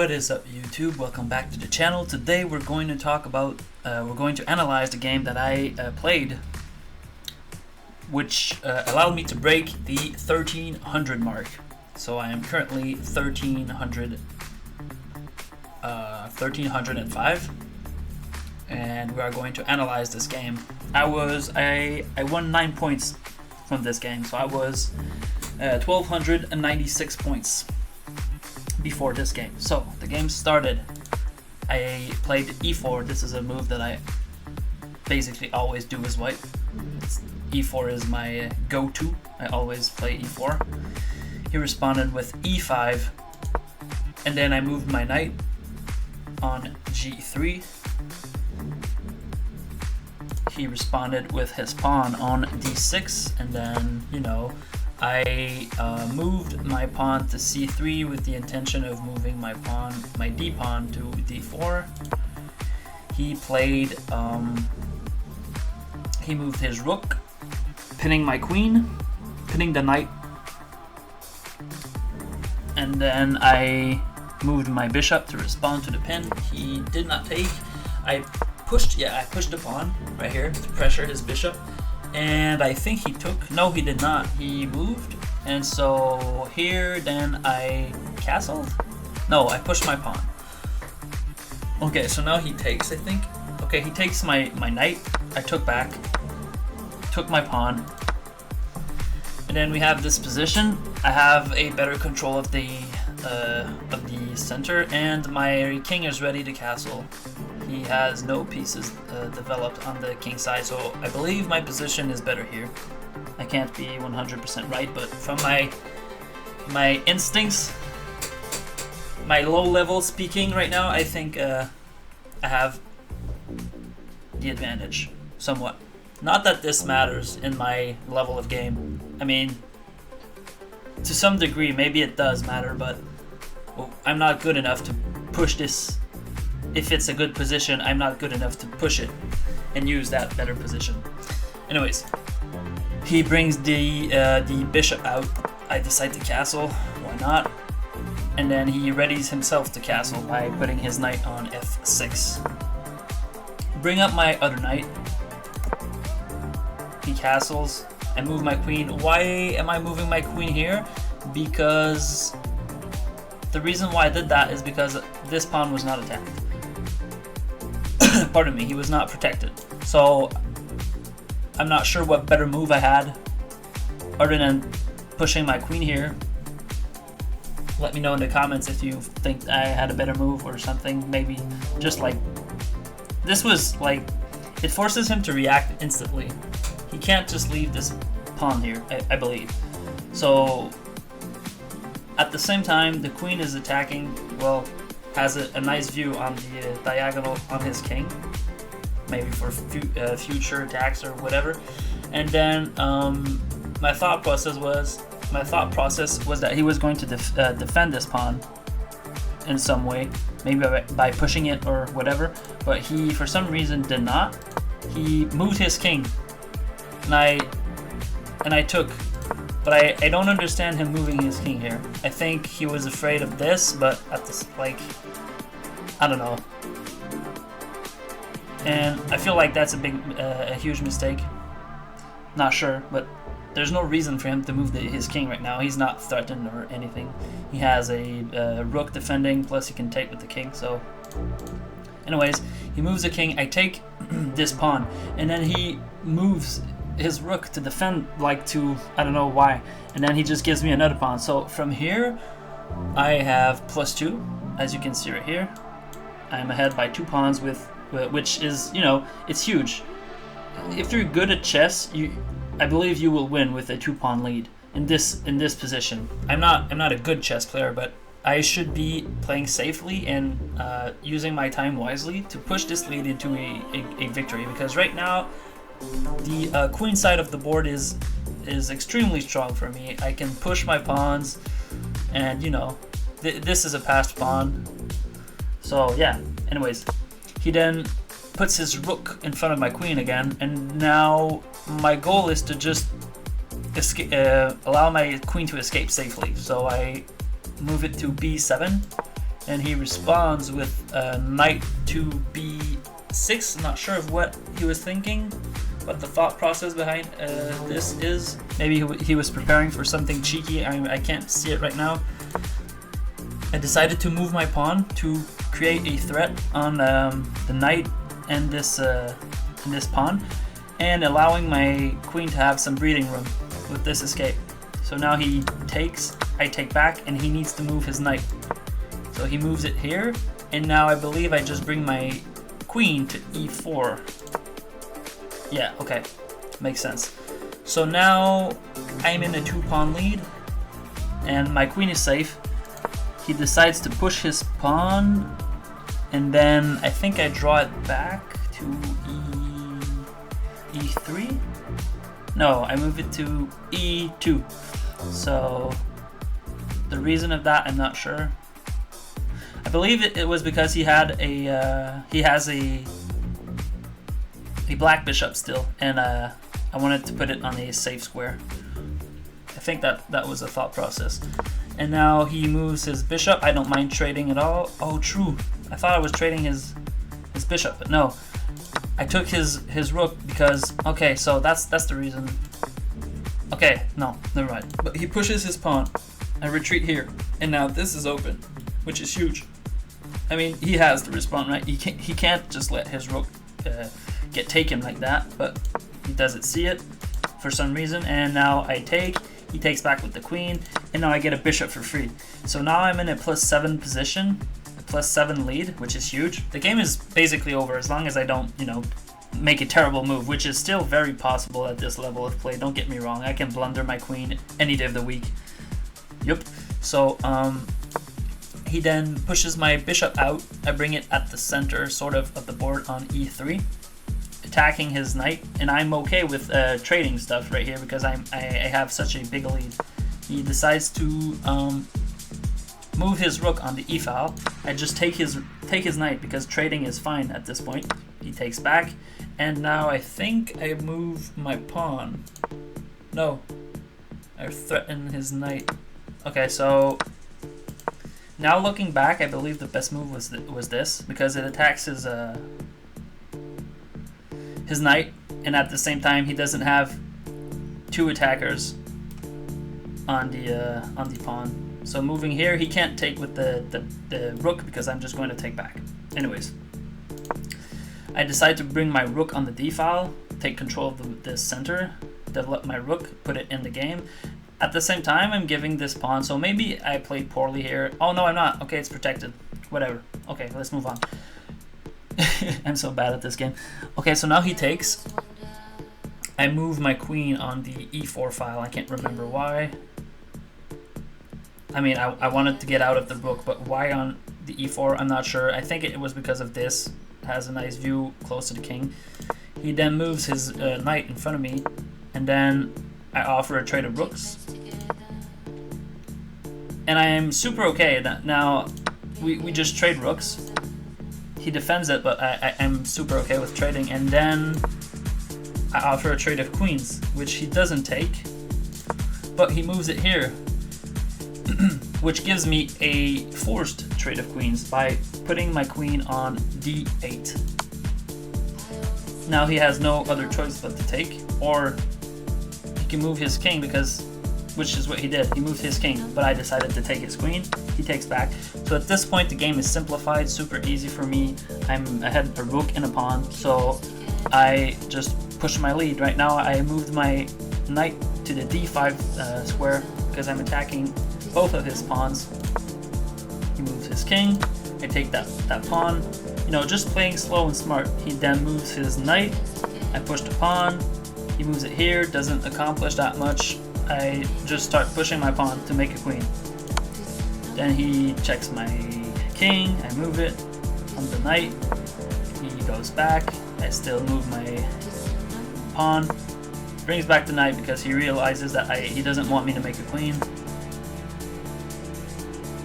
What is up, YouTube? Welcome back to the channel. Today we're going to talk about, we're going to analyze the game that I played, which allowed me to break the 1300 mark. So I am currently 1305, and we are going to analyze this game. I won 9 points from this game, so I was 1296 points before this game. So the game started. I played e4. This is a move that I basically always do as white. E4 is my go-to. I always play e4. He responded with e5, and then I moved my knight on g3. He responded with his pawn on d6, and then, I moved my pawn to c3 with the intention of moving my d pawn to d4. He played, he moved his rook, pinning my queen, pinning the knight, and then I moved my bishop to respond to the pin. He did not take. I pushed the pawn right here to pressure his bishop. And I think he took. No, he did not. He moved. And so here, then I castled. No, I pushed my pawn. Okay, so now he takes, I think. Okay, he takes my knight. I took back. Took my pawn. And then we have this position. I have a better control of the center, and my king is ready to castle. He has no pieces developed on the king side, so I believe my position is better here. I can't be 100% right, but from my instincts, my low level speaking right now, I think I have the advantage, somewhat. Not that this matters in my level of game. I mean, to some degree, maybe it does matter, but I'm not good enough to push this. If it's a good position, I'm not good enough to push it and use that better position. Anyways, he brings the bishop out. I decide to castle. Why not? And then he readies himself to castle by putting his knight on f6. Bring up my other knight. He castles. I move my queen. Why am I moving my queen here? Because the reason why I did that is because this pawn was not attacked. Pardon me, he was not protected. So I'm not sure what better move I had other than pushing my queen here. Let me know in the comments if you think I had a better move or something. Maybe just like this was like, it forces him to react instantly. He can't just leave this pawn here, I believe. So at the same time, the queen is attacking, well, has a nice view on the diagonal on his king, maybe for future attacks or whatever. And then my thought process was that he was going to defend this pawn in some way, maybe by pushing it or whatever. But he, for some reason, did not. He moved his king, and I took. But I don't understand him moving his king here. I think he was afraid of this, but at this, like, I don't know. And I feel like that's a huge mistake. Not sure, but there's no reason for him to move his king right now. He's not threatened or anything. He has a rook defending, plus he can take with the king. So, anyways, he moves the king. I take this pawn, and then he moves his rook to defend, like to, I don't know why, and then he just gives me another pawn. So from here I have +2, as you can see right here. I'm ahead by 2 pawns, which is, it's huge. If you're good at chess, I believe you will win with a 2-pawn lead in this position. I'm not a good chess player, but I should be playing safely and using my time wisely to push this lead into a victory, because right now the queen side of the board is extremely strong for me. I can push my pawns, and this is a passed pawn. So yeah, anyways, he then puts his rook in front of my queen again, and now my goal is to just allow my queen to escape safely. So I move it to b7, and he responds with knight to b6. I'm not sure of what he was thinking, what the thought process behind this is. Maybe he was preparing for something cheeky. I can't see it right now. I decided to move my pawn to create a threat on the knight and this pawn, and allowing my queen to have some breathing room with this escape. So now he takes, I take back, and he needs to move his knight. So he moves it here, and now I believe I just bring my queen to e4. Yeah, okay, makes sense. So now I'm in a 2-pawn lead, and my queen is safe. He decides to push his pawn, and then I think I draw it back to e3. No, I move it to e2. So the reason of that, I'm not sure. I believe it was because he had he has a black bishop still, and I wanted to put it on a safe square. I think that was the thought process. And now he moves his bishop. I don't mind trading at all. Oh, true. I thought I was trading his bishop, but no. I took his rook because, okay, so that's the reason. Okay, no, never mind. But he pushes his pawn. I retreat here, and now this is open, which is huge. I mean, he has to respond, right? He can't just let his rook get taken like that, but he doesn't see it for some reason. And now I take. He takes back with the queen, and now I get a bishop for free. So now I'm in a +7 position, a +7 lead, which is huge. The game is basically over as long as I don't, make a terrible move, which is still very possible at this level of play. Don't get me wrong, I can blunder my queen any day of the week. Yup. So he then pushes my bishop out. I bring it at the center, sort of the board on e3. Attacking his knight, and I'm okay with trading stuff right here because I have such a big lead. He decides to move his rook on the e file. I just take his knight because trading is fine at this point. He takes back, and now I think I move my pawn. No, I threaten his knight. Okay, so now looking back, I believe the best move was this because it attacks his knight, and at the same time he doesn't have 2 attackers on the pawn. So moving here, he can't take with the rook because I'm just going to take back. Anyways, I decide to bring my rook on the d file, take control of the center, develop my rook, put it in the game. At the same time, I'm giving this pawn, so maybe I played poorly here. Oh no, I'm not. Okay, it's protected. Whatever. Okay, let's move on. I'm so bad at this game. Okay, so now he takes. I move my queen on the e4 file. I can't remember why. I mean, I wanted to get out of the rook, but why on the e4? I'm not sure. I think it was because of this. It has a nice view close to the king. He then moves his knight in front of me, and then I offer a trade of rooks. And I am super okay. Now, we just trade rooks. He defends it, but I'm super okay with trading. And then I offer a trade of queens, which he doesn't take, but he moves it here, which gives me a forced trade of queens by putting my queen on d8. Now he has no other choice but to take, or he can move his king which is what he did. He moved his king, but I decided to take his queen. He takes back. So at this point, the game is simplified, super easy for me. I had a rook and a pawn, so I just pushed my lead. Right now, I moved my knight to the d5 square because I'm attacking both of his pawns. He moves his king. I take that pawn. Just playing slow and smart. He then moves his knight. I push the pawn. He moves it here. Doesn't accomplish that much. I just start pushing my pawn to make a queen. Then he checks my king. I move it on the knight. He goes back. I still move my pawn. Brings back the knight because he realizes that he doesn't want me to make a queen.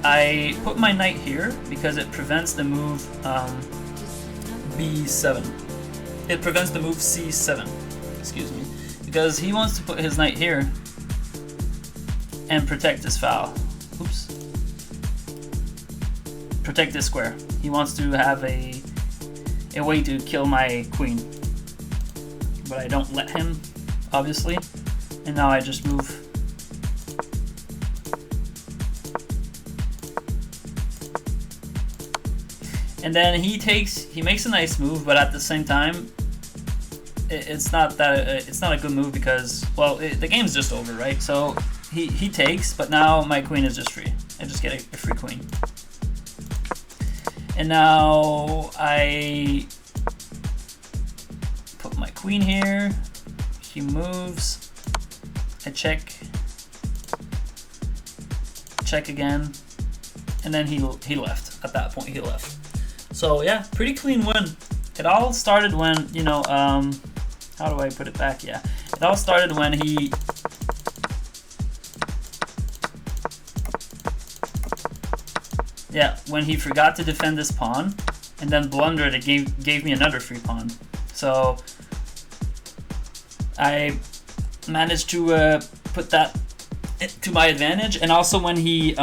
I put my knight here because it prevents the move b7. It prevents the move c7. Excuse me. Because he wants to put his knight here and protect his file. Oops. protect this square. He wants to have a way to kill my queen, but I don't let him, obviously. And now I just move. And then he makes a nice move, but at the same time, it's not a good move because, well, the game's just over, right? So he takes, but now my queen is just free. I just get a free queen. And now I put my queen here. He moves. I check again, and then he left. At that point, he left. So yeah, pretty clean win. It all started when, you know, how do I put it back? Yeah, it all started when he forgot to defend this pawn, and then blundered. It gave me another free pawn. So I managed to put that to my advantage, and also when he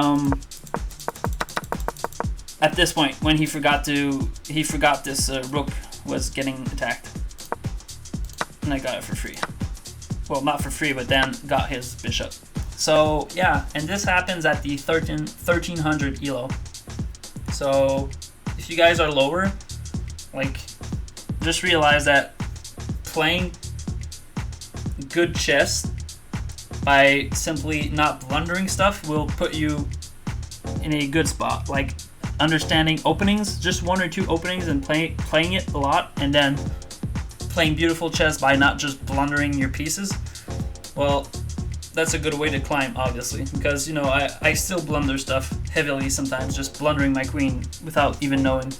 at this point when he forgot this rook was getting attacked, and I got it for free. Well, not for free, but then got his bishop. So yeah, and this happens at the 1300 elo. So if you guys are lower, like, just realize that playing good chess by simply not blundering stuff will put you in a good spot. Like, understanding openings, just 1 or 2 openings, and playing it a lot, and then playing beautiful chess by not just blundering your pieces. Well, that's a good way to climb, obviously, because, you know, I still blunder stuff heavily sometimes, just blundering my queen without even knowing.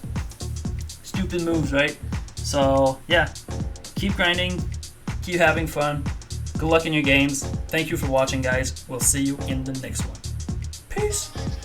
Stupid moves, right? So yeah, keep grinding, keep having fun, good luck in your games. Thank you for watching, guys. We'll see you in the next one. Peace.